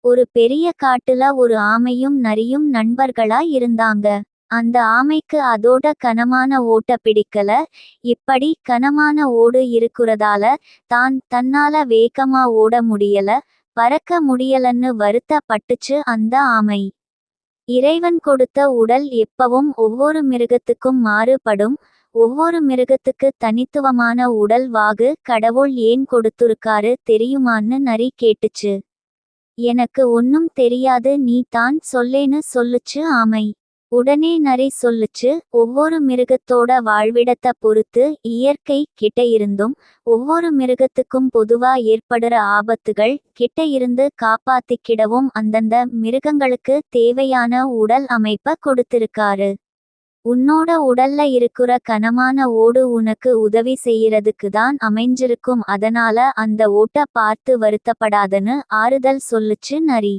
ஒரு பெரிய காட்டுல ஒரு ஆமையும் நரியும் நண்பர்களா இருந்தாங்க. அந்த ஆமைக்கு அதோட கனமான ஓட்ட பிடிக்கல. இப்படி கனமான ஓடு இருக்குறதால தன்னால வேகமா ஓட முடியல, பறக்க முடியலன்னு வருத்த பட்டுச்சு அந்த ஆமை. இறைவன் கொடுத்த உடல் எப்பவும் ஒவ்வொரு மிருகத்துக்கும் மாறுபடும். ஒவ்வொரு மிருகத்துக்கு தனித்துவமான உடல் வாகு கடவுள் ஏன் கொடுத்துருக்காரு தெரியுமான்னு நரி கேட்டுச்சு. எனக்கு ஒன்னும் தெரியாது, நீ தான் சொல்லேன்னு சொல்லுச்சு ஆமை. உடனே நரி சொல்லுச்சு, ஒவ்வொரு மிருகத்தோட வாழ்விடத்த பொறுத்து இயற்கை கிட்ட இருந்தும் ஒவ்வொரு மிருகத்துக்கும் பொதுவா ஏற்படுற ஆபத்துகள் கிட்ட இருந்து காப்பாத்திக்கிடவும் அந்தந்த மிருகங்களுக்கு தேவையான உடல் அமைப்ப கொடுத்திருக்காரு. உன்னோட உடல்ல இருக்குற கனமான ஓடு உனக்கு உதவி செய்யறதுக்கு தான் அமைஞ்சிருக்கும், அதனால அந்த ஓட்ட பார்த்து வருத்தப்படாதன்னு ஆறுதல் சொல்லுச்சு நரி.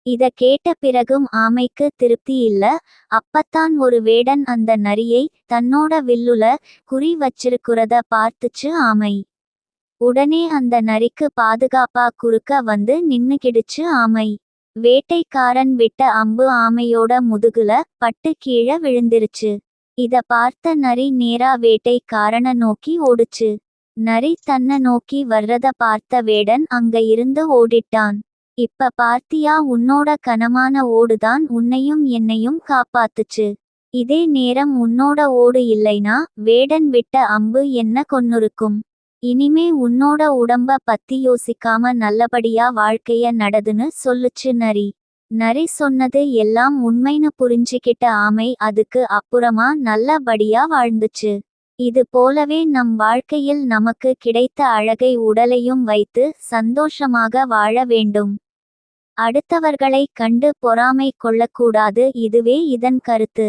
இத கேட்ட பிறகும் ஆமைக்கு திருப்தி இல்ல. அப்பத்தான் ஒரு வேடன் அந்த நரியை தன்னோட வில்லுல குறி வச்சிருக்குறத பார்த்துச்சு ஆமை. உடனே அந்த நரிக்கு பாதுகாப்பா குறுக்க வந்து நின்னுக்கிடுச்சு ஆமை. வேட்டைக்காரன் விட்ட அம்பு ஆமையோட முதுகுல பட்டு கீழ விழுந்திருச்சு. இத பார்த்த நரி நேரா வேட்டைக்காரன நோக்கி ஓடுச்சு. நரி தன்ன நோக்கி வர்றத பார்த்த வேடன் அங்க இருந்து ஓடிட்டான். இப்ப பார்த்தியா, உன்னோட கனமான ஓடுதான் உன்னையும் என்னையும் காப்பாத்துச்சு. இதே நேரம் உன்னோட ஓடு இல்லைனா வேடன் விட்ட அம்பு என்ன கொன்னுருக்கும். இனிமே உன்னோட உடம்ப பத்தி யோசிக்காம நல்லபடியா வாழ்க்கைய நடதுன்னு சொல்லுச்சு நரி. நரி சொன்னது எல்லாம் உண்மைன்னு புரிஞ்சுக்கிட்ட ஆமை அதுக்கு அப்புறமா நல்லபடியா வாழ்ந்துச்சு. இது போலவே நம் வாழ்க்கையில் நமக்கு கிடைத்த அழகை உடலையும் வைத்து சந்தோஷமாக வாழ வேண்டும். அடுத்தவர்களை கண்டு பொறாமை கொள்ளக்கூடாது. இதுவே இதன் கருத்து.